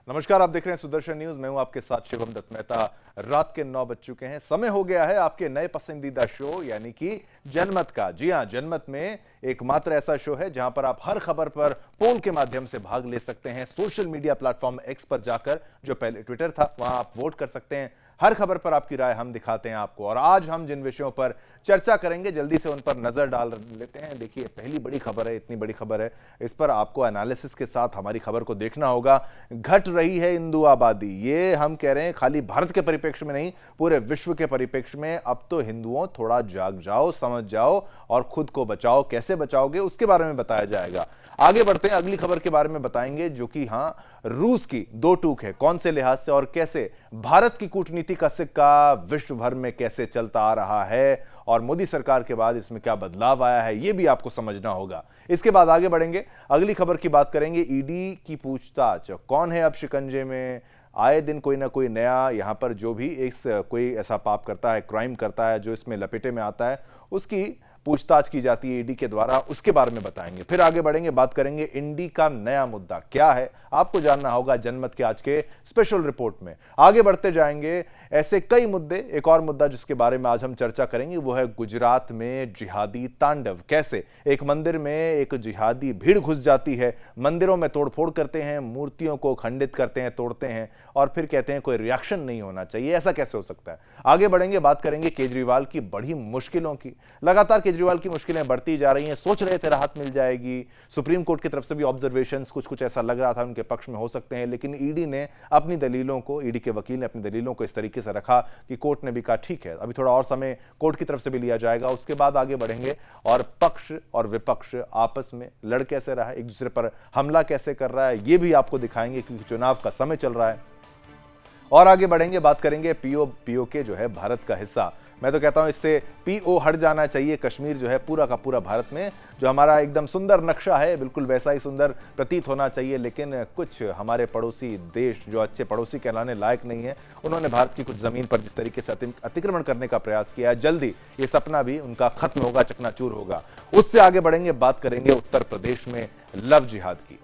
नमस्कार, आप देख रहे हैं सुदर्शन न्यूज। मैं हूं आपके साथ शिवम दत्त मेहता। रात के 9 बज चुके हैं। समय हो गया है आपके नए पसंदीदा शो यानी कि जनमत का। जी हां, जनमत में एकमात्र ऐसा शो है जहां पर आप हर खबर पर पोल के माध्यम से भाग ले सकते हैं। सोशल मीडिया प्लेटफॉर्म एक्स पर जाकर, जो पहले ट्विटर था, वहां आप वोट कर सकते हैं। हर खबर पर आपकी राय हम दिखाते हैं आपको। और आज हम जिन विषयों पर चर्चा करेंगे, जल्दी से उन पर नजर डाल लेते हैं। देखिए, पहली बड़ी खबर है, इतनी बड़ी खबर है, इस पर आपको एनालिसिस के साथ हमारी खबर को देखना होगा। घट रही है हिंदू आबादी। ये हम कह रहे हैं खाली भारत के परिप्रेक्ष्य में नहीं, पूरे विश्व के परिप्रेक्ष्य में। अब तो हिंदुओं, थोड़ा जाग जाओ, समझ जाओ और खुद को बचाओ। कैसे बचाओगे उसके बारे में बताया जाएगा। आगे बढ़ते हैं, अगली खबर के बारे में बताएंगे, जो कि हां, रूस की दो टूक है। कौन से लिहाज से और कैसे भारत की कूटनीति का सिक्का विश्व भर में कैसे चलता आ रहा है और मोदी सरकार के बाद इसमें क्या बदलाव आया है, यह भी आपको समझना होगा। इसके बाद आगे बढ़ेंगे, अगली खबर की बात करेंगे। ईडी की पूछताछ, कौन है अब शिकंजे में। आए दिन कोई ना कोई नया, यहां पर जो भी कोई ऐसा पाप करता है, क्राइम करता है, जो इसमें लपेटे में आता है, उसकी पूछताछ की जाती है ईडी के द्वारा। उसके बारे में बताएंगे। फिर आगे बढ़ेंगे, बात करेंगे इंडी का नया मुद्दा क्या है, आपको जानना होगा जनमत के आज के स्पेशल रिपोर्ट में। आगे बढ़ते जाएंगे, ऐसे कई मुद्दे। एक और मुद्दा जिसके बारे में आज हम चर्चा करेंगे वो है गुजरात में जिहादी तांडव। कैसे एक मंदिर में एक जिहादी भीड़ घुस जाती है, मंदिरों में तोड़फोड़ करते हैं, मूर्तियों को खंडित करते हैं, तोड़ते हैं और फिर कहते हैं कोई रिएक्शन नहीं होना चाहिए। ऐसा कैसे हो सकता है। आगे बढ़ेंगे, बात करेंगे केजरीवाल की बड़ी मुश्किलों की। लगातार केजरीवाल की मुश्किलें बढ़ती जा रही हैं। सोच रहे थे राहत मिल जाएगी, सुप्रीम कोर्ट की तरफ से भी ऑब्जर्वेशंस कुछ ऐसा लग रहा था उनके पक्ष में हो सकते हैं, लेकिन ईडी ने अपनी दलीलों को, ईडी के वकील ने अपनी दलीलों को इस तरीके से रखा कि कोर्ट ने भी कहा ठीक है, अभी थोड़ा और समय कोर्ट की तरफ से भी लिया जाएगा। उसके बाद आगे बढ़ेंगे और पक्ष और विपक्ष आपस में लड़ कैसे रहा है, एक दूसरे पर हमला कैसे कर रहा है, यह भी आपको दिखाएंगे क्योंकि चुनाव का समय चल रहा है। और आगे बढ़ेंगे, बात करेंगे पीओके जो है भारत का हिस्सा। मैं तो कहता हूं इससे पीओ हट जाना चाहिए। कश्मीर जो है पूरा का पूरा भारत में, जो हमारा एकदम सुंदर नक्शा है, बिल्कुल वैसा ही सुंदर प्रतीत होना चाहिए। लेकिन कुछ हमारे पड़ोसी देश जो अच्छे पड़ोसी कहलाने लायक नहीं है, उन्होंने भारत की कुछ जमीन पर जिस तरीके से अतिक्रमण करने का प्रयास किया है, जल्दी ये सपना भी उनका खत्म होगा, चकनाचूर होगा। उससे आगे बढ़ेंगे, बात करेंगे उत्तर प्रदेश में लव जिहाद की।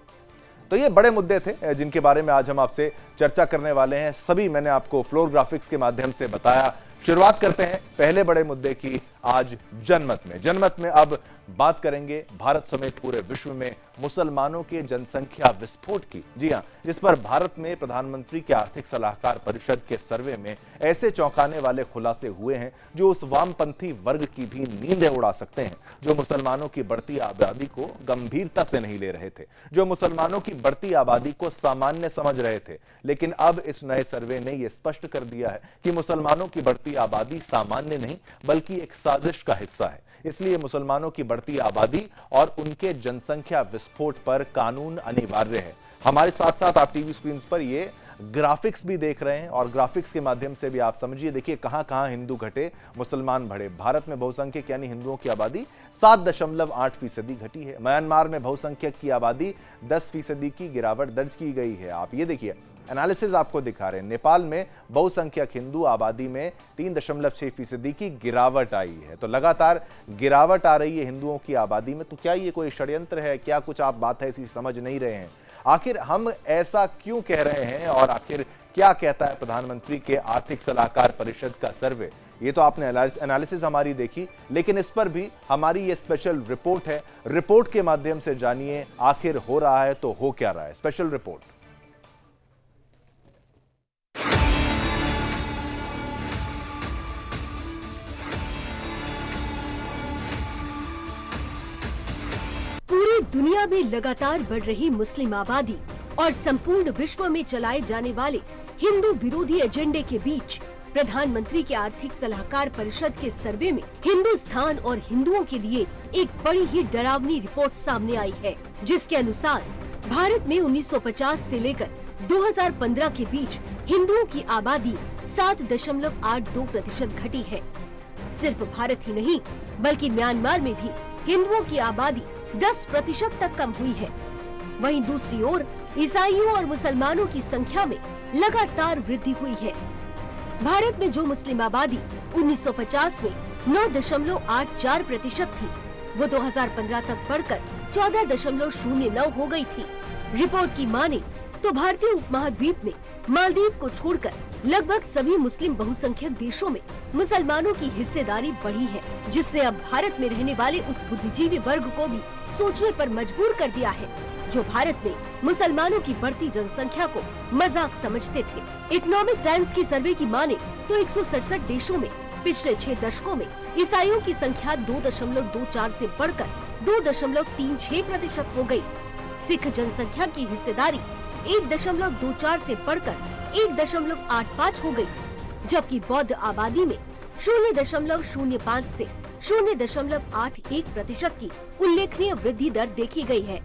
तो ये बड़े मुद्दे थे जिनके बारे में आज हम आपसे चर्चा करने वाले हैं। सभी मैंने आपको फ्लोर ग्राफिक्स के माध्यम से बताया। शुरुआत करते हैं पहले बड़े मुद्दे की आज जनमत में। जनमत में अब बात करेंगे भारत समेत पूरे विश्व में मुसलमानों के जनसंख्या विस्फोट की। जी हां, जिस पर भारत में प्रधानमंत्री के आर्थिक सलाहकार परिषद के सर्वे में ऐसे चौंकाने वाले खुलासे हुए हैं जो उस वामपंथी वर्ग की भी नींदें उड़ा सकते हैं, जो मुसलमानों की बढ़ती आबादी को गंभीरता से नहीं ले रहे थे, जो मुसलमानों की बढ़ती आबादी को सामान्य समझ रहे थे। लेकिन अब इस नए सर्वे ने यह स्पष्ट कर दिया है कि मुसलमानों की बढ़ती आबादी सामान्य नहीं बल्कि एक साजिश का हिस्सा है। इसलिए मुसलमानों की बढ़ती आबादी और उनके जनसंख्या विस्फोट पर कानून अनिवार्य है। हमारे साथ साथ आप टीवी स्क्रीन पर ये ग्राफिक्स भी देख रहे हैं और ग्राफिक्स के माध्यम से भी आप समझिए। देखिए कहां कहां हिंदू घटे, मुसलमान बढ़े। भारत में बहुसंख्यक यानी हिंदुओं की आबादी 7.8% घटी है। म्यांमार में बहुसंख्यक की आबादी 10% की गिरावट दर्ज की गई है। आप ये देखिए, एनालिसिस आपको दिखा रहे हैं। नेपाल में बहुसंख्यक हिंदू आबादी में 3.6% की गिरावट आई है। तो लगातार गिरावट आ रही है हिंदुओं की आबादी में। तो क्या ये कोई षड्यंत्र है, क्या कुछ आप बात है इसी समझ नहीं रहे हैं? आखिर हम ऐसा क्यों कह रहे हैं और आखिर क्या कहता है प्रधानमंत्री के आर्थिक सलाहकार परिषद का सर्वे? ये तो आपने एनालिसिस हमारी देखी, लेकिन इस पर भी हमारी ये स्पेशल रिपोर्ट है। रिपोर्ट के माध्यम से जानिए आखिर हो रहा है तो हो क्या रहा है। Special report. पूरी दुनिया में लगातार बढ़ रही मुस्लिम आबादी और संपूर्ण विश्व में चलाए जाने वाले हिंदू विरोधी एजेंडे के बीच प्रधानमंत्री के आर्थिक सलाहकार परिषद के सर्वे में हिंदुस्तान और हिंदुओं के लिए एक बड़ी ही डरावनी रिपोर्ट सामने आई है, जिसके अनुसार भारत में 1950 से लेकर 2015 के बीच हिंदुओं की आबादी 7.82% घटी है। सिर्फ भारत ही नहीं बल्कि म्यांमार में भी हिंदुओं की आबादी 10% तक कम हुई है। वहीं दूसरी ओर ईसाइयों और मुसलमानों की संख्या में लगातार वृद्धि हुई है। भारत में जो मुस्लिम आबादी 1950 में 9.84% थी, वो 2015 तक बढ़कर 14.09 हो गई थी। रिपोर्ट की माने तो भारतीय उपमहाद्वीप में मालदीव को छोड़कर लगभग सभी मुस्लिम बहुसंख्यक देशों में मुसलमानों की हिस्सेदारी बढ़ी है, जिसने अब भारत में रहने वाले उस बुद्धिजीवी वर्ग को भी सोचने पर मजबूर कर दिया है जो भारत में मुसलमानों की बढ़ती जनसंख्या को मजाक समझते थे। इकोनॉमिक टाइम्स की सर्वे की माने तो 167 देशों में पिछले 6 दशकों में ईसाइयों की संख्या 2.24 से बढ़कर 2.36% हो गई। सिख जनसंख्या की हिस्सेदारी 1.24 से बढ़कर 1.85 हो गई, जबकि बौद्ध आबादी में 0.05 से 0.81% की उल्लेखनीय वृद्धि दर देखी गई है।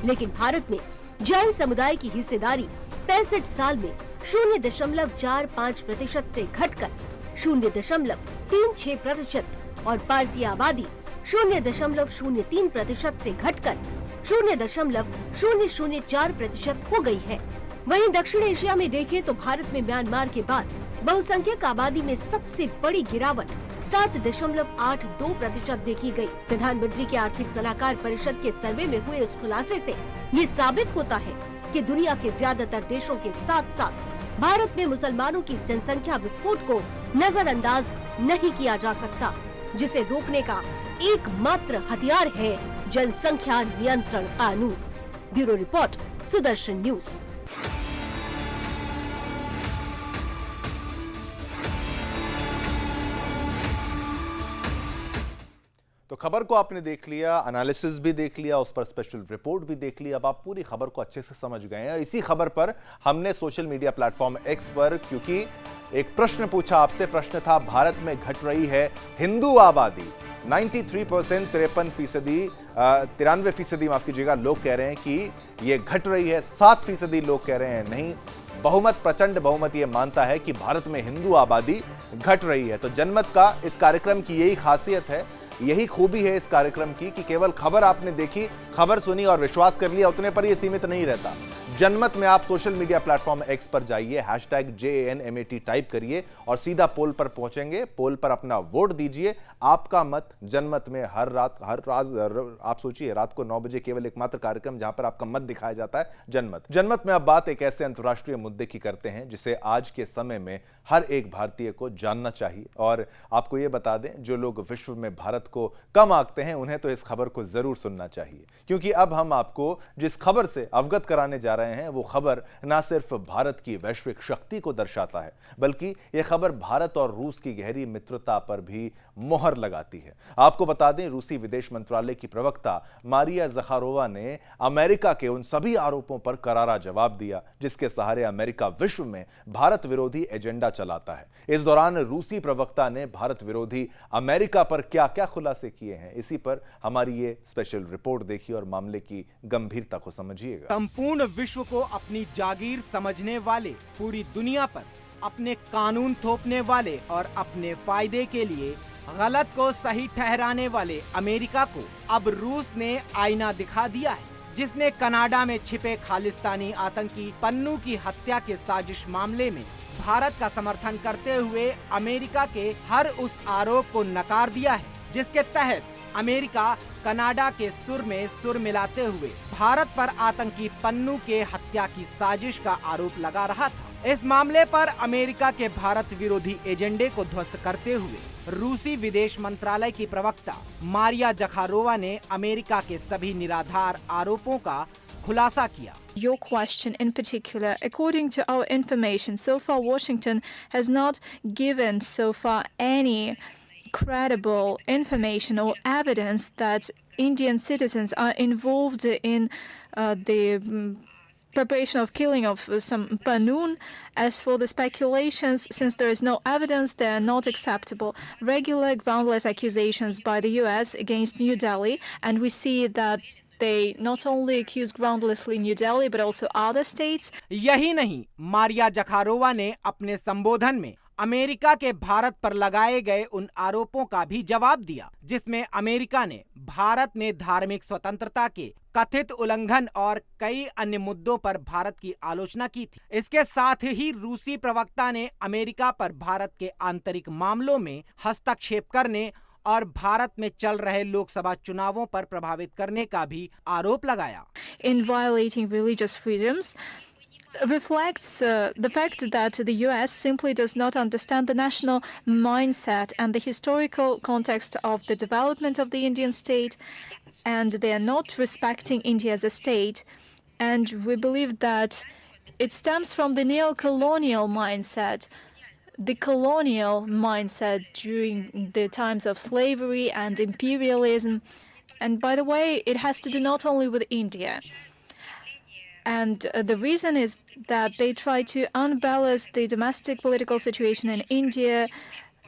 लेकिन भारत में जैन समुदाय की हिस्सेदारी 65 साल में 0.45% से घटकर 0.36% और पारसी आबादी 0.03% से घटकर 0.004% हो गई है। वहीं दक्षिण एशिया में देखें तो भारत में म्यांमार के बाद बहुसंख्यक आबादी में सबसे बड़ी गिरावट 7.82% देखी गई। प्रधानमंत्री के आर्थिक सलाहकार परिषद के सर्वे में हुए इस खुलासे से ये साबित होता है कि दुनिया के ज्यादातर देशों के साथ साथ भारत में मुसलमानों की जनसंख्या विस्फोट को नजरअंदाज नहीं किया जा सकता, जिसे रोकने का एकमात्र हथियार है जनसंख्या नियंत्रण कानून। Bureau report, Sudarshan news. तो खबर को आपने देख लिया, एनालिसिस भी देख लिया, उस पर स्पेशल रिपोर्ट भी देख लिया। अब आप पूरी खबर को अच्छे से समझ गए हैं। इसी खबर पर हमने सोशल मीडिया प्लेटफॉर्म एक्स पर, क्योंकि एक प्रश्न पूछा आपसे, प्रश्न था भारत में घट रही है हिंदू आबादी। 93%, 93% माफ कीजिएगा, लोग कह रहे हैं कि ये घट रही है। 7% लोग कह रहे हैं नहीं। बहुमत, प्रचंड बहुमत ये मानता है कि भारत में हिंदू आबादी घट रही है। तो जनमत का इस कार्यक्रम की यही खासियत है, यही खूबी है इस कार्यक्रम की कि केवल खबर आपने देखी, खबर सुनी और विश्वास कर लिया, उतने पर यह सीमित नहीं रहता। जनमत में आप सोशल मीडिया प्लेटफॉर्म एक्स पर जाइए, #JANMAT टाइप करिए और सीधा पोल पर पहुंचेंगे। पोल पर अपना वोट दीजिए। आपका मत जनमत में हर रात आप सोचिए, रात को 9 बजे केवल एकमात्र कार्यक्रम जहां पर आपका मत दिखाया जाता है, जनमत। जनमत में अब बात एक ऐसे अंतर्राष्ट्रीय मुद्दे की करते हैं जिसे आज के समय में हर एक भारतीय को जानना चाहिए। और आपको यह बता दें, जो लोग विश्व में भारत को कम आंकते हैं, उन्हें तो इस खबर को जरूर सुनना चाहिए, क्योंकि अब हम आपको जिस खबर से अवगत कराने जा रहे हैं वो खबर न सिर्फ भारत की वैश्विक शक्ति को दर्शाता है, बल्कि यह खबर भारत और रूस की गहरी मित्रता पर भी मोहर लगाती है। आपको बता दें, रूसी विदेश मंत्रालय की प्रवक्ता मारिया ज़खारोवा ने अमेरिका के उन सभी आरोपों पर करारा जवाब दिया जिसके सहारे अमेरिका विश्व में भारत विरोधी एजेंडा चलाता है। इस दौरान रूसी प्रवक्ता ने भारत विरोधी अमेरिका पर क्या क्या खुलासे किए हैं, इसी पर हमारी ये स्पेशल रिपोर्ट देखिए और मामले की गंभीरता को समझिएगा। संपूर्ण विश्व को अपनी जागीर समझने वाले, पूरी दुनिया पर अपने कानून थोपने वाले और अपने फायदे के लिए गलत को सही ठहराने वाले अमेरिका को अब रूस ने आईना दिखा दिया है, जिसने कनाडा में छिपे खालिस्तानी आतंकी पन्नू की हत्या के साजिश मामले में भारत का समर्थन करते हुए अमेरिका के हर उस आरोप को नकार दिया है जिसके तहत अमेरिका कनाडा के सुर में सुर मिलाते हुए भारत पर आतंकी पन्नू के हत्या की साजिश का आरोप लगा रहा था। इस मामले पर अमेरिका के भारत विरोधी एजेंडे को ध्वस्त करते हुए रूसी विदेश मंत्रालय की प्रवक्ता मारिया ज़खारोवा ने अमेरिका के सभी निराधार आरोपों का खुलासा किया। Your question in particular, according to our information, so far Washington has not given so far any credible information or evidence that Indian citizens are involved in the preparation of killing of some Panoon. As for the speculations, since there is no evidence, they are not acceptable. Regular groundless accusations by the US against New Delhi, and we see that they not only accuse groundlessly New Delhi but also other states. यही नहीं, मारिया ज़खारोवा ने अपने संबोधन में America के भारत पर लगाए गए उन आरोपों का भी जवाब दिया, जिसमें अमेरिका ने भारत में धार्मिक स्वतंत्रता के कथित उल्लंघन और कई अन्य मुद्दों पर भारत की आलोचना की थी। इसके साथ ही रूसी प्रवक्ता ने अमेरिका पर भारत के आंतरिक मामलों में हस्तक्षेप करने और भारत में चल रहे लोकसभा चुनावों पर प्रभावित करने का भी आरोप लगाया। In violating religious freedoms, reflects the fact that the US simply does not understand the national mindset and the historical context of the development of the Indian state, and they are not respecting India as a state. And we believe that it stems from the neo-colonial mindset, the colonial mindset during the times of slavery and imperialism. And by the way, it has to do not only with India. And the reason is that they try to unbalance the domestic political situation in India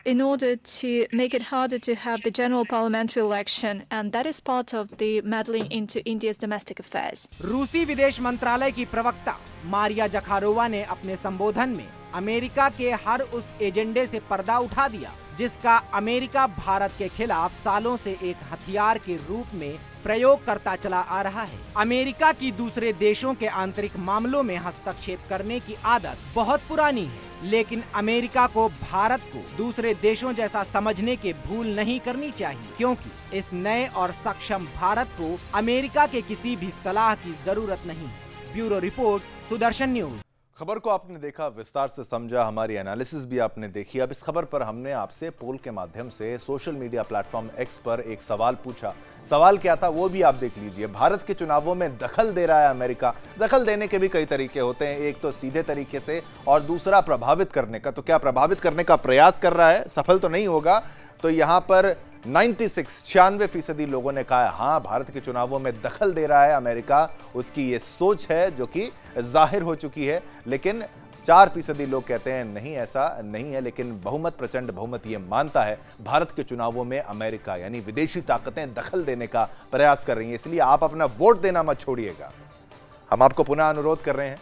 in order to make it harder to have the general parliamentary election, and that is part of the meddling into India's domestic affairs. रूसी विदेश मंत्रालय की प्रवक्ता Maria Zakharova ने अपने संबोधन में America के हर उस एजेंडे से पर्दा उठा दिया जिसका अमेरिका भारत के खिलाफ सालों से एक हथियार के रूप में प्रयोग करता चला आ रहा है। अमेरिका की दूसरे देशों के आंतरिक मामलों में हस्तक्षेप करने की आदत बहुत पुरानी है, लेकिन अमेरिका को भारत को दूसरे देशों जैसा समझने की भूल नहीं करनी चाहिए, क्योंकि इस नए और सक्षम भारत को अमेरिका के किसी भी सलाह की जरूरत नहीं है। Bureau report, Sudarshan news. खबर को आपने देखा, विस्तार से समझा, हमारी एनालिसिस भी आपने देखी। अब इस खबर पर हमने आपसे पोल के माध्यम से सोशल मीडिया प्लेटफॉर्म एक्स पर एक सवाल पूछा। सवाल क्या था वो भी आप देख लीजिए। भारत के चुनावों में दखल दे रहा है अमेरिका। दखल देने के भी कई तरीके होते हैं, एक तो सीधे तरीके से और दूसरा प्रभावित करने का। तो क्या प्रभावित करने का प्रयास कर रहा है? सफल तो नहीं होगा। तो यहां पर 96% लोगों ने कहा हाँ, भारत के चुनावों में दखल दे रहा है अमेरिका। उसकी ये सोच है जो कि जाहिर हो चुकी है। लेकिन 4% लोग कहते हैं नहीं, ऐसा नहीं है। लेकिन बहुमत, प्रचंड बहुमत ये मानता है भारत के चुनावों में अमेरिका यानी विदेशी ताकतें दखल देने का प्रयास कर रही हैं। इसलिए आप अपना वोट देना मत छोड़िएगा। हम आपको पुनः अनुरोध कर रहे हैं,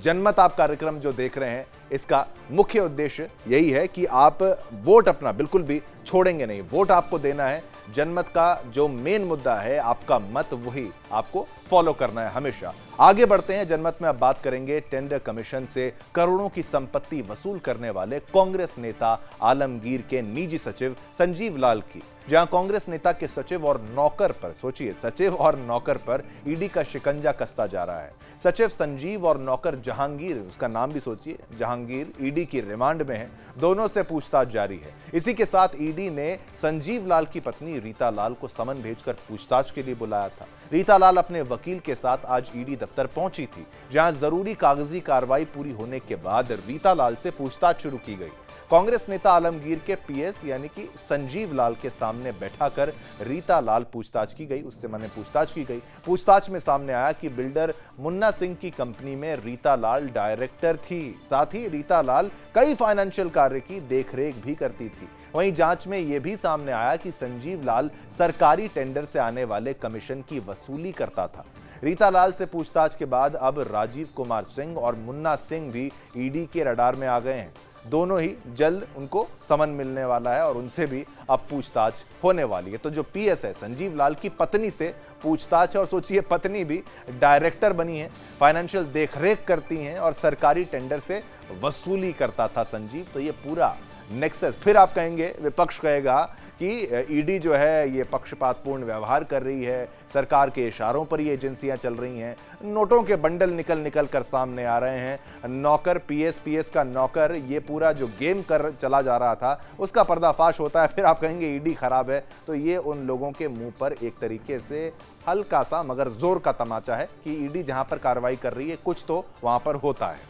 जनमत आप कार्यक्रम जो देख रहे हैं, इसका मुख्य उद्देश्य यही है कि आप वोट अपना बिल्कुल भी छोड़ेंगे नहीं। वोट आपको देना है। जनमत का जो मेन मुद्दा है, आपका मत, वही आपको फॉलो करना है हमेशा। आगे बढ़ते हैं। जनमत में अब बात करेंगे टेंडर कमीशन से करोड़ों की संपत्ति वसूल करने वाले कांग्रेस नेता आलमगीर के निजी सचिव संजीव लाल की, जहां कांग्रेस नेता के सचिव और नौकर पर, सोचिए, सचिव और नौकर पर ईडी का शिकंजा कसता जा रहा है। सचिव संजीव और नौकर जहांगीर, उसका नाम भी सोचिए, जहांगीर, ईडी की रिमांड में है। दोनों से पूछताछ जारी है। इसी के साथ ईडी ने संजीव लाल की पत्नी रीता लाल को समन भेजकर पूछताछ के लिए बुलाया था। रीता लाल अपने वकील के साथ आज ईडी दफ्तर पहुंची थी, जहां जरूरी कागजी कार्रवाई पूरी होने के बाद रीता लाल से पूछताछ शुरू की गई। कांग्रेस नेता आलमगीर के पीएस यानी कि संजीव लाल के सामने बैठाकर रीता लाल पूछताछ की गई, उससे मैंने पूछताछ की गई। पूछताछ में सामने आया कि बिल्डर मुन्ना सिंह की कंपनी में रीता लाल डायरेक्टर थी। साथ ही रीता लाल कई फाइनेंशियल कार्य की देखरेख भी करती थी। वहीं जांच में यह भी सामने आया कि संजीव लाल सरकारी टेंडर से आने वाले कमीशन की वसूली करता था। रीता लाल से पूछताछ के बाद अब राजीव कुमार सिंह और मुन्ना सिंह भी ईडी के रडार में आ गए हैं। दोनों ही जल्द उनको समन मिलने वाला है और उनसे भी अब पूछताछ होने वाली है। तो जो पीएस है, संजीव लाल की पत्नी से पूछताछ है, और सोचिए पत्नी भी डायरेक्टर बनी है, फाइनेंशियल देखरेख करती हैं और सरकारी टेंडर से वसूली करता था संजीव। तो ये पूरा नेक्सस, फिर आप कहेंगे, विपक्ष कहेगा कि ईडी जो है ये पक्षपातपूर्ण व्यवहार कर रही है, सरकार के इशारों पर ये एजेंसियां चल रही हैं। नोटों के बंडल निकल कर सामने आ रहे हैं। नौकर, पीएस का नौकर, ये पूरा जो गेम कर चला जा रहा था उसका पर्दाफाश होता है। फिर आप कहेंगे ईडी खराब है। तो ये उन लोगों के मुंह पर एक तरीके से हल्का सा मगर जोर का तमाचा है कि ईडी जहां पर कार्रवाई कर रही है, कुछ तो वहां पर होता है।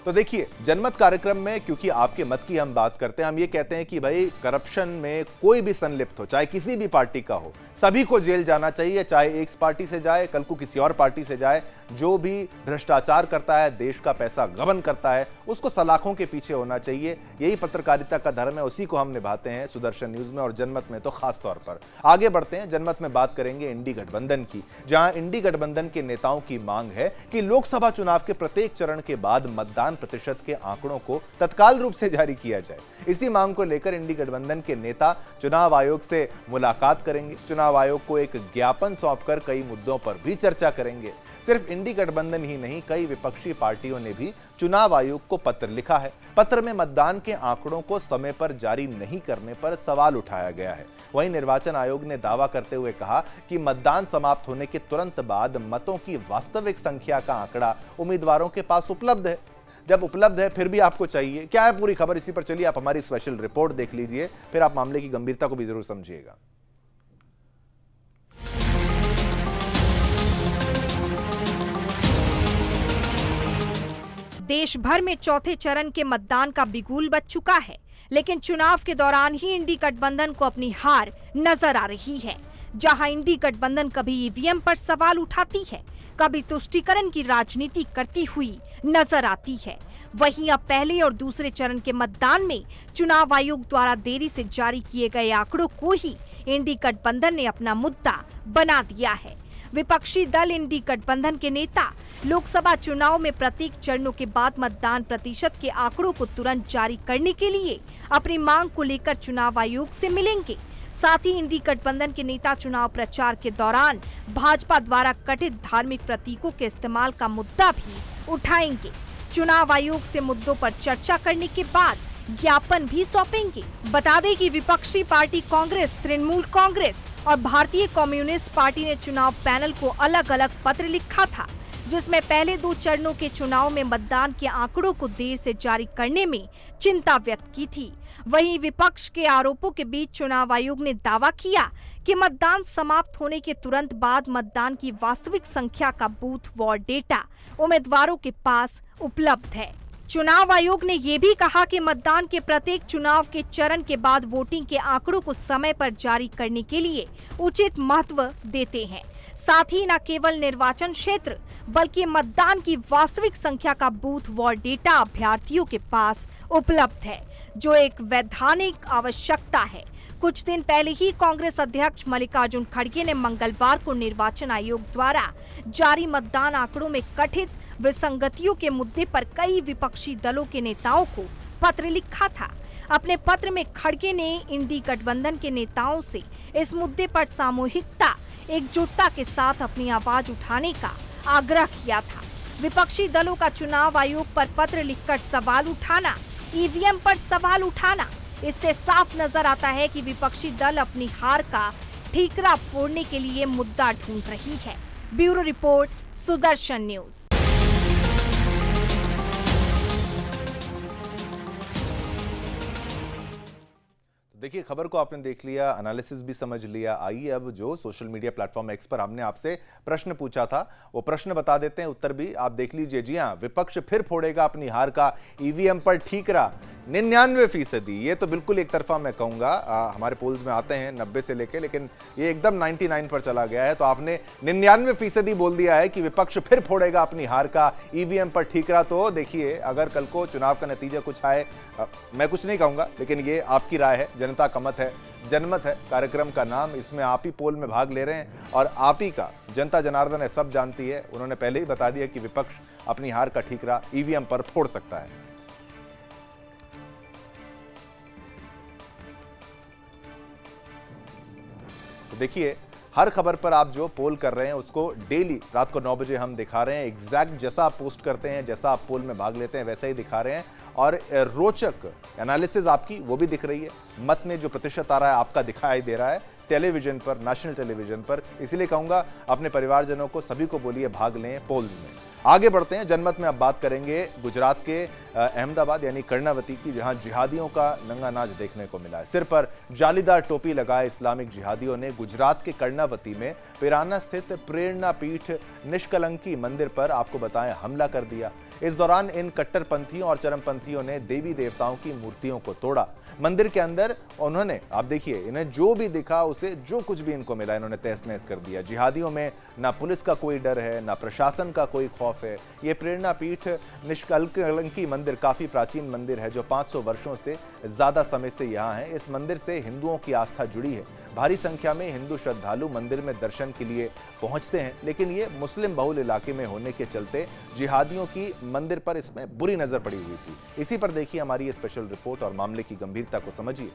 तो देखिए, जनमत कार्यक्रम में क्योंकि आपके मत की हम बात करते हैं, हम ये कहते हैं कि भाई करप्शन में कोई भी संलिप्त हो, चाहे किसी भी पार्टी का हो, सभी को जेल जाना चाहिए, चाहे एक पार्टी से जाए, कल को किसी और पार्टी से जाए। जो भी भ्रष्टाचार करता है, देश का पैसा गबन करता है, उसको सलाखों के पीछे होना चाहिए। यही पत्रकारिता का धर्म है, उसी को हम निभाते हैं सुदर्शन न्यूज में और जनमत में तो खास तौर पर। आगे बढ़ते हैं। जनमत में बात करेंगे इंडी गठबंधन की, जहां इंडी गठबंधन के नेताओं की मांग है कि लोकसभा चुनाव के प्रत्येक चरण के बाद मतदान मतदान प्रतिशत के आंकड़ों को तत्काल रूप से जारी किया जाए। इसी मांग को लेकर इंडी गठबंधन के नेता चुनाव आयोग से मुलाकात करेंगे। चुनाव आयोग को एक ज्ञापन सौंपकर कई मुद्दों पर भी चर्चा करेंगे। सिर्फ इंडी गठबंधन ही नहीं, कई विपक्षी पार्टियों ने भी चुनाव आयोग को पत्र लिखा है। पत्र में मतदान के आंकड़ों को समय पर जारी नहीं करने पर सवाल उठाया गया है। वहीं निर्वाचन आयोग ने दावा करते हुए कहा कि मतदान समाप्त होने के तुरंत बाद मतों की वास्तविक संख्या का आंकड़ा उम्मीदवारों के पास उपलब्ध है। जब उपलब्ध है फिर भी आपको चाहिए क्या है पूरी खबर, इसी पर चलिए आप हमारी स्पेशल रिपोर्ट देख लीजिए, फिर आप मामले की गंभीरता को भी जरूर समझिएगा। देश भर में चौथे चरण के मतदान का बिगुल बज चुका है, लेकिन चुनाव के दौरान ही इंडी गठबंधन को अपनी हार नजर आ रही है। जहां इंडी गठबंधन कभी ईवीएम पर सवाल उठाती है, कभी तुष्टीकरण की राजनीति करती हुई नजर आती है, वहीं अब पहले और दूसरे चरण के मतदान में चुनाव आयोग द्वारा देरी से जारी किए गए आंकड़ों को ही इंडी गठबंधन ने अपना मुद्दा बना दिया है। विपक्षी दल इंडी गठबंधन के नेता लोकसभा चुनाव में प्रत्येक चरणों के बाद मतदान प्रतिशत के आंकड़ों को तुरंत जारी करने के लिए अपनी मांग को लेकर चुनाव आयोग से मिलेंगे। साथ ही इंडी गठबंधन के नेता चुनाव प्रचार के दौरान भाजपा द्वारा कथित धार्मिक प्रतीकों के इस्तेमाल का मुद्दा भी उठाएंगे। चुनाव आयोग से मुद्दों पर चर्चा करने के बाद ज्ञापन भी सौंपेंगे। बता दें कि विपक्षी पार्टी कांग्रेस, तृणमूल कांग्रेस और भारतीय कम्युनिस्ट पार्टी ने चुनाव पैनल को अलग अलग पत्र लिखा था, जिसमें पहले 2 चरणों के चुनाव में मतदान के आंकड़ों को देर से जारी करने में चिंता व्यक्त की थी। वहीं विपक्ष के आरोपों के बीच चुनाव आयोग ने दावा किया कि मतदान समाप्त होने के तुरंत बाद मतदान की वास्तविक संख्या का बूथ वार डेटा उम्मीदवारों के पास उपलब्ध है। चुनाव आयोग ने ये भी कहा कि मतदान के प्रत्येक चुनाव के चरण के बाद वोटिंग के आंकड़ों को समय पर जारी करने के लिए उचित महत्व देते हैं। साथ ही न केवल निर्वाचन क्षेत्र बल्कि मतदान की वास्तविक संख्या का बूथ वार डेटा अभ्यर्थियों के पास उपलब्ध है, जो एक वैधानिक आवश्यकता है। कुछ दिन पहले ही कांग्रेस अध्यक्ष मल्लिकार्जुन खड़गे ने मंगलवार को निर्वाचन आयोग द्वारा जारी मतदान आंकड़ों में कथित विसंगतियों के मुद्दे पर कई विपक्षी दलों के नेताओं को पत्र लिखा था। अपने पत्र में खड़गे ने इंडी गठबंधन के नेताओं से इस मुद्दे पर सामूहिकता, एकजुटता के साथ अपनी आवाज उठाने का आग्रह किया था। विपक्षी दलों का चुनाव आयोग पर पत्र लिखकर सवाल उठाना, ईवीएम पर सवाल उठाना, इससे साफ नजर आता है कि विपक्षी दल अपनी हार का ठीकरा फोड़ने के लिए मुद्दा ढूंढ रही है। Bureau report, Sudarshan news. देखिए, खबर को आपने देख लिया, एनालिसिस भी समझ लिया। आइए अब जो सोशल मीडिया प्लेटफॉर्म एक्स पर हमने आपसे प्रश्न पूछा था, वो प्रश्न बता देते हैं, उत्तर भी आप देख लीजिए। जी हाँ, विपक्ष फिर फोड़ेगा अपनी हार का ईवीएम पर ठीकरा, 99%। ये तो बिल्कुल एक तरफा मैं कहूंगा, हमारे पोल्स में आते हैं 90 से लेके, लेकिन ये एकदम 99 पर चला गया है। तो आपने 99% बोल दिया है कि विपक्ष फिर फोड़ेगा अपनी हार का ईवीएम पर ठीकरा। तो देखिए, अगर कल को चुनाव का नतीजा कुछ आए, मैं कुछ नहीं कहूंगा, लेकिन ये आपकी राय है, जनता का मत है, जनमत है कार्यक्रम का नाम, इसमें आप ही पोल में भाग ले रहे हैं और आप ही का जनता जनार्दन है, सब जानती है। उन्होंने पहले ही बता दिया कि विपक्ष अपनी हार का ठीकरा ईवीएम पर फोड़ सकता है। तो देखिए, हर खबर पर आप जो पोल कर रहे हैं उसको डेली रात को 9 बजे हम दिखा रहे हैं। एग्जैक्ट जैसा आप पोस्ट करते हैं, जैसा आप पोल में भाग लेते हैं, वैसा ही दिखा रहे हैं। और रोचक एनालिसिस आपकी वो भी दिख रही है। मत में जो प्रतिशत आ रहा है आपका दिखाई दे रहा है टेलीविजन पर, नेशनल टेलीविजन पर। इसीलिए कहूंगा अपने परिवारजनों को, सभी को बोलिए भाग लें पोल्स में। आगे बढ़ते हैं, जनमत में अब बात करेंगे गुजरात के अहमदाबाद यानी कर्णावती की, जहां जिहादियों का नंगा नाच देखने को मिला है। सिर पर जालीदार टोपी लगाए इस्लामिक जिहादियों ने गुजरात के कर्णावती में पिराना स्थित प्रेरणा पीठ निष्कलंकी मंदिर पर आपको बताएं हमला कर दिया। इस दौरान इन कट्टरपंथियों और चरमपंथियों ने देवी देवताओं की मूर्तियों को तोड़ा। मंदिर के अंदर उन्होंने, आप देखिए, इन्हें जो भी दिखा उसे, जो कुछ भी इनको मिला, इन्होंने तहस नहस कर दिया। जिहादियों में ना पुलिस का कोई डर है, ना प्रशासन का कोई खौफ है। ये प्रेरणा पीठ निष्कलंकी मंदिर काफी प्राचीन मंदिर है, जो 500 वर्षों से ज्यादा समय से यहाँ है। इस मंदिर से हिंदुओं की आस्था जुड़ी है। भारी संख्या में हिंदू श्रद्धालु मंदिर में दर्शन के लिए पहुंचते हैं, लेकिन ये मुस्लिम बहुल इलाके में होने के चलते जिहादियों की मंदिर पर इसमें बुरी नजर पड़ी हुई थी। इसी पर देखिए हमारी ये स्पेशल रिपोर्ट और मामले की गंभीरता को समझिए।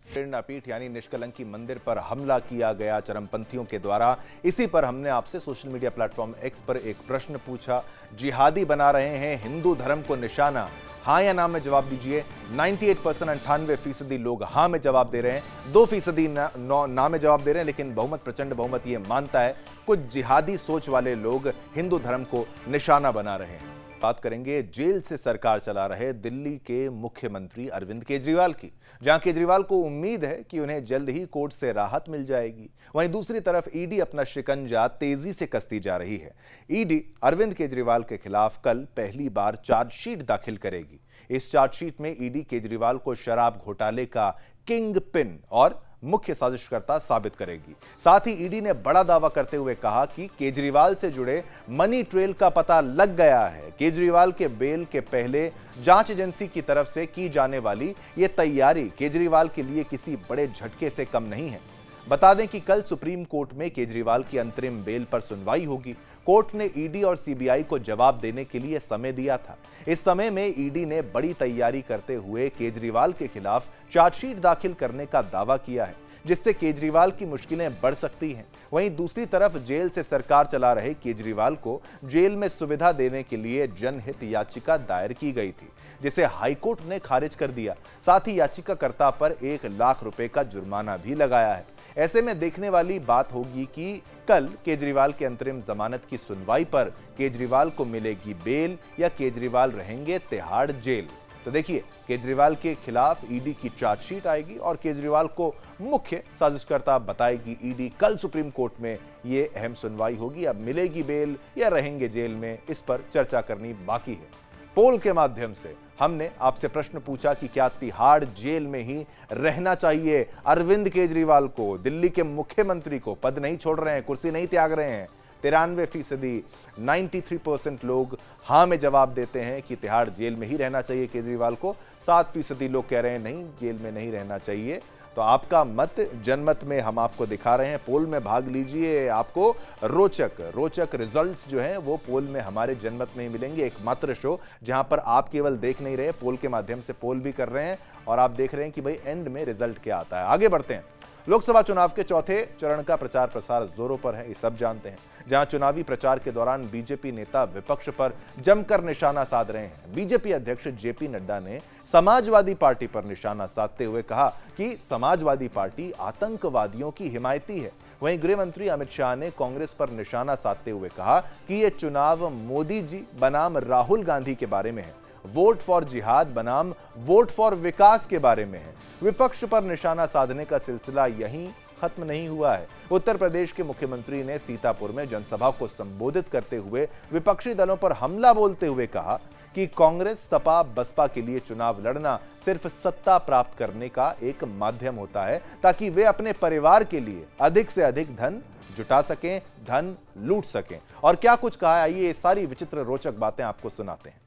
प्रेरणापीठ यानी निष्कलंकी मंदिर पर हमला किया गया चरमपंथियों के द्वारा। इसी पर हमने आपसे सोशल मीडिया प्लेटफॉर्म एक्स पर एक प्रश्न पूछा, जिहादी बना रहे हैं हिंदू धर्म को निशाना, हाँ या ना में जवाब दीजिए। 98% 98% लोग हाँ में जवाब दे रहे हैं, 2% ना में जवाब दे रहे हैं, लेकिन बहुमत, प्रचंड बहुमत ये मानता है कुछ जिहादी सोच वाले लोग हिंदू धर्म को निशाना बना रहे हैं। बात करेंगे जेल से सरकार चला रहे दिल्ली के मुख्यमंत्री अरविंद केजरीवाल की, जहां केजरीवाल को उम्मीद है कि उन्हें जल्द ही कोर्ट से राहत मिल जाएगी। वहीं दूसरी तरफ ईडी अपना शिकंजा तेजी से कसती जा रही है। ईडी अरविंद केजरीवाल के खिलाफ कल पहली बार चार्जशीट दाखिल करेगी। इस चार्जशीट में ईडी केजरीवाल को शराब घोटाले का किंग पिन और मुख्य साजिशकर्ता साबित करेगी। साथ ही ईडी ने बड़ा दावा करते हुए कहा कि केजरीवाल से जुड़े मनी ट्रेल का पता लग गया है। केजरीवाल के बेल के पहले जांच एजेंसी की तरफ से की जाने वाली ये तैयारी केजरीवाल के लिए किसी बड़े झटके से कम नहीं है। बता दें कि कल सुप्रीम कोर्ट में केजरीवाल की अंतरिम बेल पर सुनवाई होगी। कोर्ट ने ईडी और सीबीआई को जवाब देने के लिए समय दिया था। इस समय में ईडी ने बड़ी तैयारी करते हुए केजरीवाल के खिलाफ चार्जशीट दाखिल करने का दावा किया है, जिससे केजरीवाल की मुश्किलें बढ़ सकती हैं। वहीं दूसरी तरफ जेल से सरकार चला रहे केजरीवाल को जेल में सुविधा देने के लिए जनहित याचिका दायर की गई थी, जिसे हाईकोर्ट ने खारिज कर दिया। साथ ही याचिकाकर्ता पर 1 लाख रुपए का जुर्माना भी लगाया है। ऐसे में देखने वाली बात होगी कि कल केजरीवाल के अंतरिम जमानत की सुनवाई पर केजरीवाल को मिलेगी बेल या केजरीवाल रहेंगे तिहाड़ जेल। तो देखिए, केजरीवाल के खिलाफ ईडी की चार्जशीट आएगी और केजरीवाल को मुख्य साजिशकर्ता बताएगी ईडी। कल सुप्रीम कोर्ट में ये अहम सुनवाई होगी। अब मिलेगी बेल या रहेंगे जेल में, इस पर चर्चा करनी बाकी है। पोल के माध्यम से हमने आपसे प्रश्न पूछा कि क्या तिहाड़ जेल में ही रहना चाहिए अरविंद केजरीवाल को। दिल्ली के मुख्यमंत्री को पद नहीं छोड़ रहे हैं, कुर्सी नहीं त्याग रहे हैं। 93% 93% लोग हाँ में जवाब देते हैं कि तिहाड़ जेल में ही रहना चाहिए केजरीवाल को। 7% लोग कह रहे हैं नहीं, जेल में नहीं रहना चाहिए। तो आपका मत जनमत में हम आपको दिखा रहे हैं। पोल में भाग लीजिए, आपको रोचक रिजल्ट्स जो हैं वो पोल में हमारे जनमत में ही मिलेंगे। एकमात्र शो जहां पर आप केवल देख नहीं रहे, पोल के माध्यम से पोल भी कर रहे हैं और आप देख रहे हैं कि भाई एंड में रिजल्ट क्या आता है। आगे बढ़ते हैं। लोकसभा चुनाव के चौथे चरण का प्रचार प्रसार जोरों पर है, ये सब जानते हैं। जहां चुनावी प्रचार के दौरान बीजेपी नेता विपक्ष पर जमकर निशाना साध रहे हैं। बीजेपी अध्यक्ष जेपी नड्डा ने समाजवादी पार्टी पर निशाना साधते हुए कहा कि समाजवादी पार्टी आतंकवादियों की हिमायती है। वहीं गृह मंत्री अमित शाह ने कांग्रेस पर निशाना साधते हुए कहा कि यह चुनाव मोदी जी बनाम राहुल गांधी के बारे में है, वोट फॉर जिहाद बनाम वोट फॉर विकास के बारे में है। विपक्ष पर निशाना साधने का सिलसिला यहीं खत्म नहीं हुआ है। उत्तर प्रदेश के मुख्यमंत्री ने सीतापुर में जनसभा को संबोधित करते हुए विपक्षी दलों पर हमला बोलते हुए कहा कि कांग्रेस सपा बसपा के लिए चुनाव लड़ना सिर्फ सत्ता प्राप्त करने का एक माध्यम होता है, ताकि वे अपने परिवार के लिए अधिक से अधिक धन जुटा सकें, धन लूट सकें। और क्या कुछ कहा है, आइए ये सारी विचित्र रोचक बातें आपको सुनाते हैं।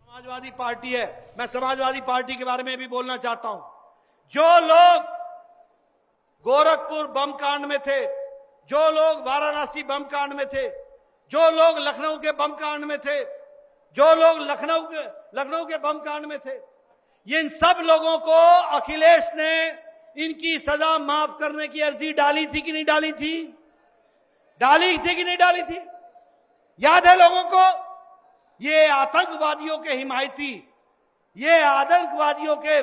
समाजवादी पार्टी है, मैं समाजवादी पार्टी के बारे में भी बोलना चाहता हूं। जो लोग गोरखपुर बम कांड में थे, जो लोग वाराणसी बम कांड में थे, जो लोग लखनऊ के बम कांड में थे, जो लोग लखनऊ के बम कांड में थे, इन सब लोगों को अखिलेश ने इनकी सजा माफ करने की अर्जी डाली थी कि नहीं डाली थी? डाली थी कि नहीं डाली थी? याद है लोगों को? ये आतंकवादियों के हिमायती, ये आतंकवादियों के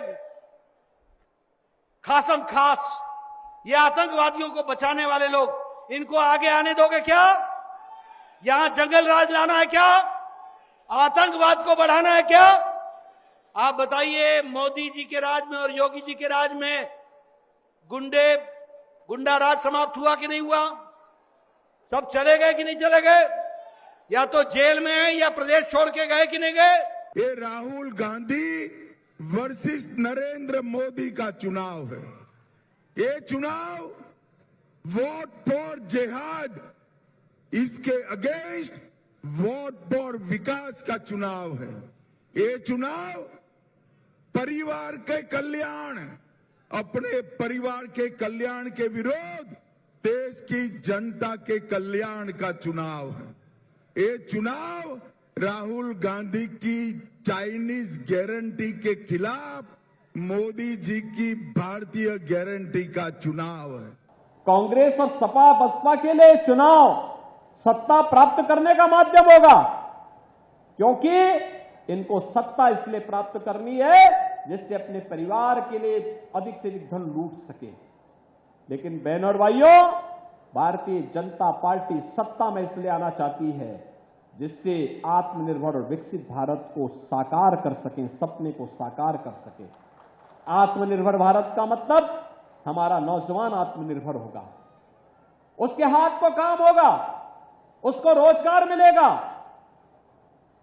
खासम खास, ये आतंकवादियों को बचाने वाले लोग, इनको आगे आने दोगे क्या? यहां जंगल राज लाना है क्या? आतंकवाद को बढ़ाना है क्या? आप बताइए, मोदी जी के राज में और योगी जी के राज में गुंडा राज समाप्त हुआ कि नहीं हुआ? सब चले गए कि नहीं चले गए? या तो जेल में है या प्रदेश छोड़ के गए कि नहीं गए? ये राहुल गांधी वर्सेस नरेंद्र मोदी का चुनाव है। ये चुनाव वोट फॉर जिहाद, इसके अगेंस्ट वोट फॉर विकास का चुनाव है। ये चुनाव परिवार के कल्याण, अपने परिवार के कल्याण के विरोध देश की जनता के कल्याण का चुनाव है। ये चुनाव राहुल गांधी की चाइनीज गारंटी के खिलाफ मोदी जी की भारतीय गारंटी का चुनाव है। कांग्रेस और सपा बसपा के लिए चुनाव सत्ता प्राप्त करने का माध्यम होगा, क्योंकि इनको सत्ता इसलिए प्राप्त करनी है जिससे अपने परिवार के लिए अधिक से अधिक धन लूट सके। लेकिन बहनों और भाइयों, भारतीय जनता पार्टी सत्ता में इसलिए आना चाहती है जिससे आत्मनिर्भर और विकसित भारत को साकार कर सकें, सपने को साकार कर सके। आत्मनिर्भर भारत का मतलब हमारा नौजवान आत्मनिर्भर होगा, उसके हाथ को काम होगा, उसको रोजगार मिलेगा,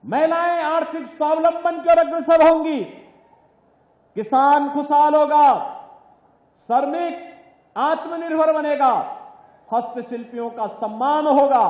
महिलाएं आर्थिक स्वावलंबन की ओर अग्रसर होंगी, किसान खुशहाल होगा, श्रमिक आत्मनिर्भर बनेगा, हस्तशिल्पियों का सम्मान होगा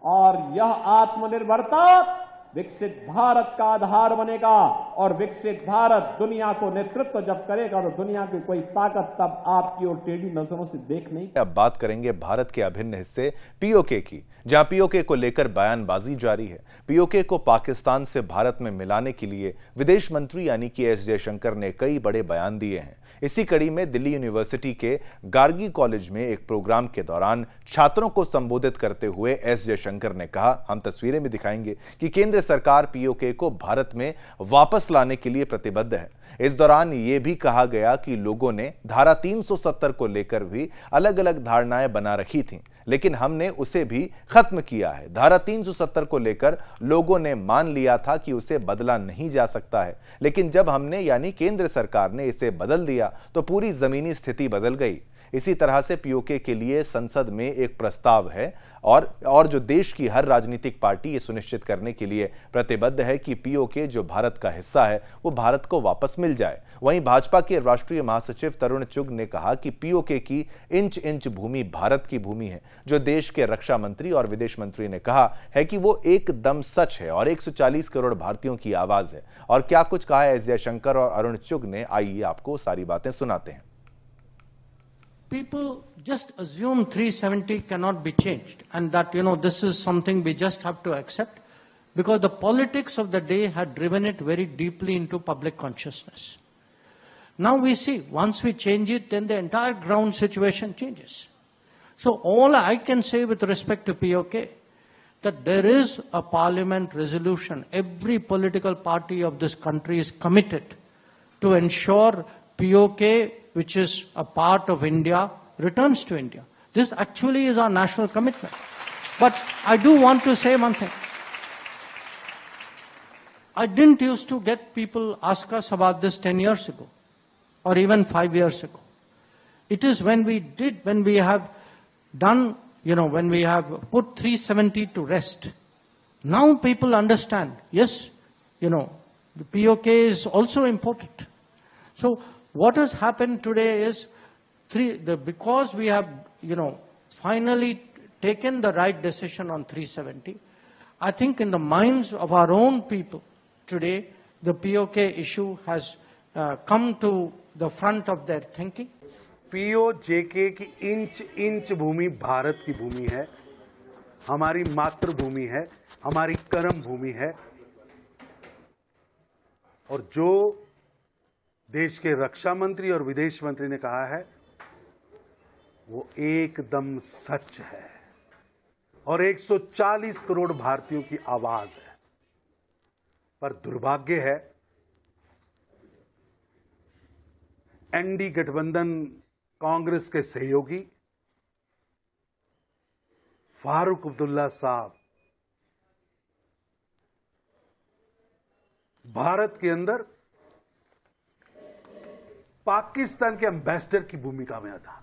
और यह आत्मनिर्भरता विकसित भारत का आधार बनेगा। और विकसित भारत दुनिया को नेतृत्व जब करेगा तो दुनिया की कोई ताकत तब आपकी ओर टेढ़ी नजरों से देख नहीं। अब बात करेंगे भारत के अभिन्न हिस्से पीओके की, जहां पीओके को लेकर बयानबाजी जारी है। पीओके को पाकिस्तान से भारत में मिलाने के लिए विदेश मंत्री यानी कि एस जयशंकर ने कई बड़े बयान दिए हैं। इसी कड़ी में दिल्ली यूनिवर्सिटी के गार्गी कॉलेज में एक प्रोग्राम के दौरान छात्रों को संबोधित करते हुए एस जयशंकर ने कहा, हम तस्वीरें भी दिखाएंगे, कि केंद्र सरकार पीओके को भारत में वापस लाने के लिए प्रतिबद्ध है। इस दौरान यह भी कहा गया कि लोगों ने धारा 370 को लेकर भी अलग अलग धारणाएं बना रखी थीं, लेकिन हमने उसे भी खत्म किया है। धारा 370 को लेकर लोगों ने मान लिया था कि उसे बदला नहीं जा सकता है, लेकिन जब हमने यानी केंद्र सरकार ने इसे बदल दिया तो पूरी जमीनी स्थिति बदल गई। इसी तरह से पीओके के लिए संसद में एक प्रस्ताव है और जो देश की हर राजनीतिक पार्टी ये सुनिश्चित करने के लिए प्रतिबद्ध है कि पीओके जो भारत का हिस्सा है वो भारत को वापस मिल जाए। वहीं भाजपा के राष्ट्रीय महासचिव तरुण चुग ने कहा कि पीओके की इंच इंच भूमि भारत की भूमि है। जो देश के रक्षा मंत्री और विदेश मंत्री ने कहा है कि वो एकदम सच है और 140 करोड़ भारतीयों की आवाज है। और क्या कुछ कहा है एस जयशंकर और अरुण चुग ने, आइए आपको सारी बातें सुनाते हैं। People just assume 370 cannot be changed and that, this is something we just have to accept because the politics of the day had driven it very deeply into public consciousness. Now we see, once we change it, then the entire ground situation changes. So all I can say with respect to POK, that there is a parliament resolution. Every political party of this country is committed to ensure POK, which is a part of India, returns to India. This actually is our national commitment. But I do want to say one thing. I didn't used to get people ask us about this 10 years ago or even 5 years ago. It is when we have done, when we have put 370 to rest. Now people understand, yes, the POK is also important. So what has happened today is, because we have, finally taken the right decision on 370, I think in the minds of our own people today, the POK issue has come to the front of their thinking. PoJK की inch inch भूमि भारत की भूमि है, हमारी मातृभूमि है, हमारी कर्म भूमि है। और जो देश के रक्षा मंत्री और विदेश मंत्री ने कहा है वो एकदम सच है और 140 करोड़ भारतीयों की आवाज है। पर दुर्भाग्य है, एनडी गठबंधन कांग्रेस के सहयोगी फारूक अब्दुल्ला साहब भारत के अंदर पाकिस्तान के एम्बेसडर की भूमिका में था।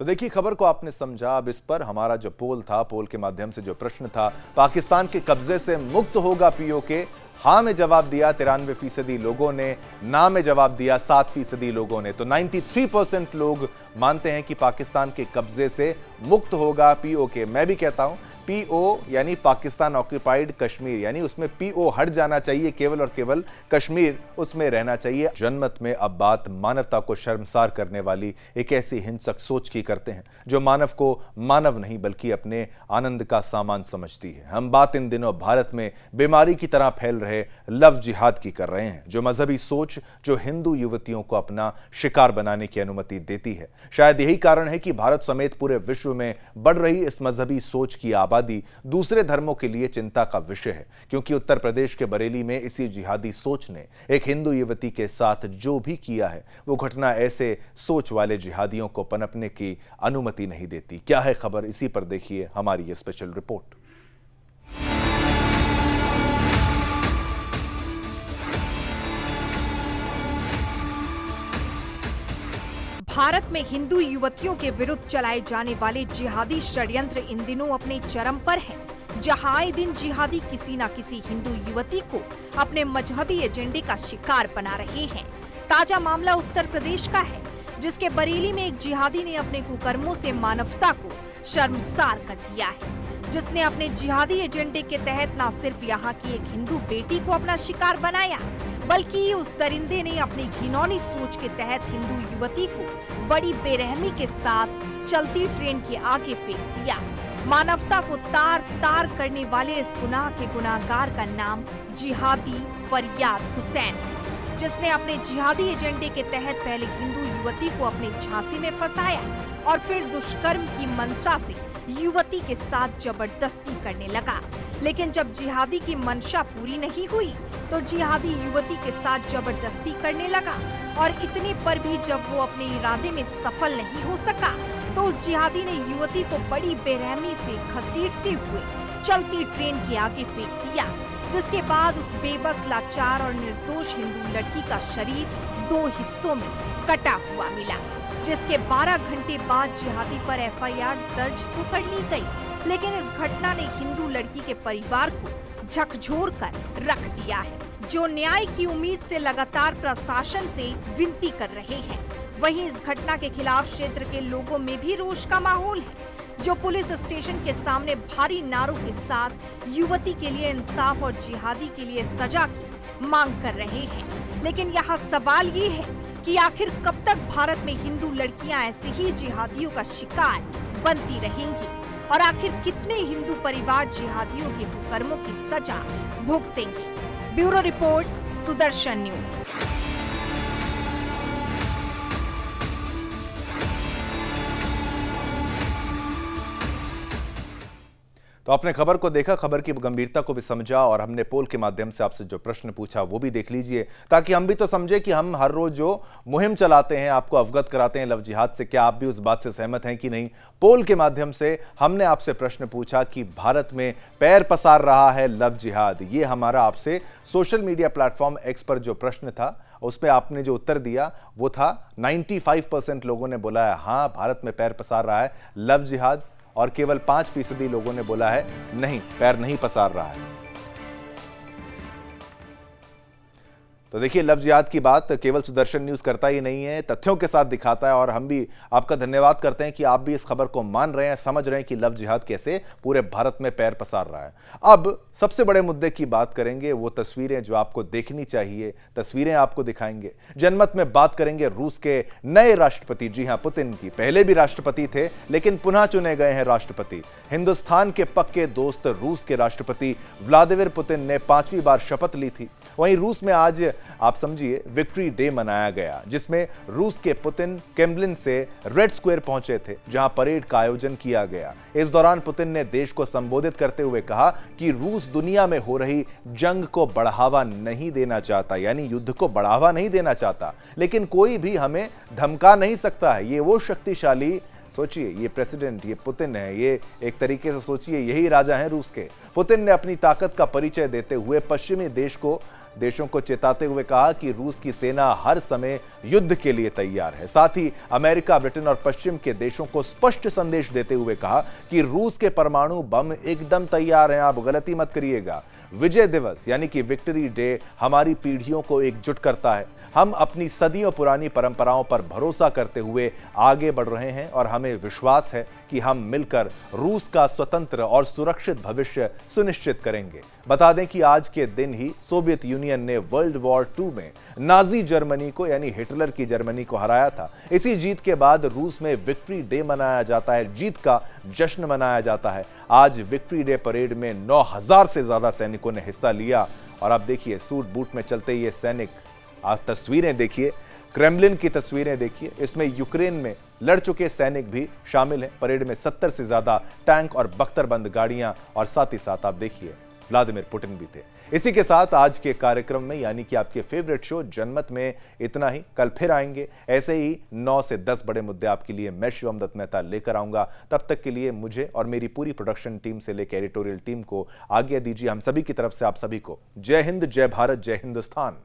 तो देखिए, खबर को आपने समझा। अब इस पर हमारा जो पोल था, पोल के माध्यम से जो प्रश्न था, पाकिस्तान के कब्जे से मुक्त होगा पीओके, हाँ में जवाब दिया 93% लोगों ने, ना में जवाब दिया 7% लोगों ने। तो 93% लोग मानते हैं कि पाकिस्तान के कब्जे से मुक्त होगा पीओके। मैं भी कहता हूं पीओ यानी पाकिस्तान ऑक्यूपाइड कश्मीर, यानी उसमें पीओ हट जाना चाहिए, केवल और केवल कश्मीर उसमें रहना चाहिए। जनमत में अब बात मानवता को शर्मसार करने वाली एक ऐसी हिंसक सोच की करते हैं जो मानव को मानव नहीं बल्कि अपने आनंद का सामान समझती है। हम बात इन दिनों भारत में बीमारी की तरह फैल रहे लव जिहाद की कर रहे हैं, जो मजहबी सोच जो हिंदू युवतियों को अपना शिकार बनाने की अनुमति देती है। शायद यही कारण है कि भारत समेत पूरे विश्व में बढ़ रही इस मजहबी सोच की आबादी दूसरे धर्मों के लिए चिंता का विषय है, क्योंकि उत्तर प्रदेश के बरेली में इसी जिहादी सोच ने एक हिंदू युवती के साथ जो भी किया है वो घटना ऐसे सोच वाले जिहादियों को पनपने की अनुमति नहीं देती। क्या है खबर, इसी पर देखिए हमारी ये स्पेशल रिपोर्ट। भारत में हिंदू युवतियों के विरुद्ध चलाए जाने वाले जिहादी षड्यंत्र इन दिनों अपने चरम पर है, जहां आए दिन जिहादी किसी न किसी हिंदू युवती को अपने मजहबी एजेंडे का शिकार बना रहे हैं। ताजा मामला उत्तर प्रदेश का है, जिसके बरेली में एक जिहादी ने अपने कुकर्मों से मानवता को शर्मसार कर दिया है, जिसने अपने जिहादी एजेंडे के तहत न सिर्फ यहाँ की एक हिंदू बेटी को अपना शिकार बनाया, बल्कि उस दरिंदे ने अपनी घिनौनी सोच के तहत हिंदू युवती को बड़ी बेरहमी के साथ चलती ट्रेन के आगे फेंक दिया। मानवता को तार तार करने वाले इस गुनाह के गुनाहगार का नाम जिहादी फरियाद हुसैन, जिसने अपने जिहादी एजेंडे के तहत पहले हिंदू युवती को अपने झांसे में फंसाया और फिर दुष्कर्म की मंशा से युवती के साथ जबरदस्ती करने लगा। लेकिन जब जिहादी की मंशा पूरी नहीं हुई तो जिहादी युवती के साथ जबरदस्ती करने लगा, और इतने पर भी जब वो अपने इरादे में सफल नहीं हो सका तो उस जिहादी ने युवती को बड़ी बेरहमी से घसीटते हुए चलती ट्रेन के आगे फेंक दिया, जिसके बाद उस बेबस, लाचार और निर्दोष हिंदू लड़की का शरीर दो हिस्सों में कटा हुआ मिला, जिसके 12 घंटे बाद जिहादी पर एफआईआर दर्ज तो कर ली गई, लेकिन इस घटना ने हिंदू लड़की के परिवार को झकझोर कर रख दिया है, जो न्याय की उम्मीद से लगातार प्रशासन से विनती कर रहे हैं। वहीं इस घटना के खिलाफ क्षेत्र के लोगों में भी रोष का माहौल है, जो पुलिस स्टेशन के सामने भारी नारों के साथ युवती के लिए इंसाफ और जिहादी के लिए सजा की मांग कर रहे हैं। लेकिन यहाँ सवाल ये है कि आखिर कब तक भारत में हिंदू लड़कियां ऐसे ही जिहादियों का शिकार बनती रहेंगी, और आखिर कितने हिंदू परिवार जिहादियों के कुकर्मों की सजा भुगतेंगे। Bureau report, Sudarshan news. तो आपने खबर को देखा, खबर की गंभीरता को भी समझा, और हमने पोल के माध्यम से आपसे जो प्रश्न पूछा वो भी देख लीजिए, ताकि हम भी तो समझे कि हम हर रोज जो मुहिम चलाते हैं, आपको अवगत कराते हैं लव जिहाद से, क्या आप भी उस बात से सहमत हैं कि नहीं। पोल के माध्यम से हमने आपसे प्रश्न पूछा कि भारत में पैर पसार रहा है लव जिहाद। ये हमारा आपसे सोशल मीडिया प्लेटफॉर्म एक्स पर जो प्रश्न था, उस पर आपने जो उत्तर दिया वो था 95% लोगों ने बोला है हाँ, भारत में पैर पसार रहा है लव जिहाद, और केवल 5% लोगों ने बोला है नहीं, पैर नहीं पसार रहा है। तो देखिए, लव जिहाद की बात केवल सुदर्शन न्यूज करता ही नहीं है, तथ्यों के साथ दिखाता है, और हम भी आपका धन्यवाद करते हैं कि आप भी इस खबर को मान रहे हैं, समझ रहे हैं कि लव जिहाद कैसे पूरे भारत में पैर पसार रहा है। अब सबसे बड़े मुद्दे की बात करेंगे, वो तस्वीरें जो आपको देखनी चाहिए, तस्वीरें आपको दिखाएंगे। जनमत में बात करेंगे रूस के नए राष्ट्रपति, जी हां, पुतिन की। पहले भी राष्ट्रपति थे लेकिन पुनः चुने गए हैं राष्ट्रपति। हिंदुस्तान के पक्के दोस्त रूस के राष्ट्रपति व्लादिमीर पुतिन ने 5वीं बार शपथ ली थी। वहीं रूस में आज आप समझिए विक्ट्री डे मनाया गया, जिसमें रूस के पुतिन क्रेमलिन से रेड स्क्वायर पहुंचे थे, जहां परेड का आयोजन किया गया। इस दौरान पुतिन ने देश को संबोधित करते हुए कहा कि रूस दुनिया में हो रही जंग को बढ़ावा नहीं देना चाहता, यानी युद्ध को बढ़ावा नहीं देना चाहता, लेकिन कोई भी हमें धमका नहीं सकता है। ये वो शक्तिशाली, सोचिए, ये प्रेसिडेंट, ये पुतिन है, ये एक तरीके से सोचिए यही राजा हैं रूस के। पुतिन ने अपनी ताकत का परिचय देते हुए पश्चिमी देशों को चेताते हुए कहा कि रूस की सेना हर समय युद्ध के लिए तैयार है। साथ ही अमेरिका, ब्रिटेन और पश्चिम के देशों को स्पष्ट संदेश देते हुए कहा कि रूस के परमाणु बम एकदम तैयार हैं, आप गलती मत करिएगा। विजय दिवस यानी कि विक्ट्री डे हमारी पीढ़ियों को एकजुट करता है। हम अपनी सदियों पुरानी परंपराओं पर भरोसा करते हुए आगे बढ़ रहे हैं और हमें विश्वास है कि हम मिलकर रूस का स्वतंत्र और सुरक्षित भविष्य सुनिश्चित करेंगे। बता दें कि आज के दिन ही सोवियत यूनियन ने वर्ल्ड वॉर II में नाजी जर्मनी को यानी हिटलर की जर्मनी को हराया था। इसी जीत के बाद रूस में विक्ट्री डे मनाया जाता है, जीत का जश्न मनाया जाता है। आज विक्ट्री डे परेड में 9000 से ज्यादा सैनिकों ने हिस्सा लिया और अब देखिए सूट बूट में चलते ये सैनिक, आप तस्वीरें देखिए, क्रेमलिन की तस्वीरें देखिए, इसमें यूक्रेन में लड़ चुके सैनिक भी शामिल हैं। परेड में 70 से ज्यादा टैंक और बख्तरबंद गाड़ियां और साथ ही साथ आप देखिए व्लादिमीर पुतिन भी थे। इसी के साथ आज के कार्यक्रम में यानी कि आपके फेवरेट शो जनमत में इतना ही। कल फिर आएंगे ऐसे ही 9 से 10 बड़े मुद्दे आपके लिए मैं शिवम दत्त मेहता लेकर आऊंगा। तब तक के लिए मुझे और मेरी पूरी प्रोडक्शन टीम से लेकर एडिटोरियल टीम को आज्ञा दीजिए। हम सभी की तरफ से आप सभी को जय हिंद, जय भारत, जय हिंदुस्तान।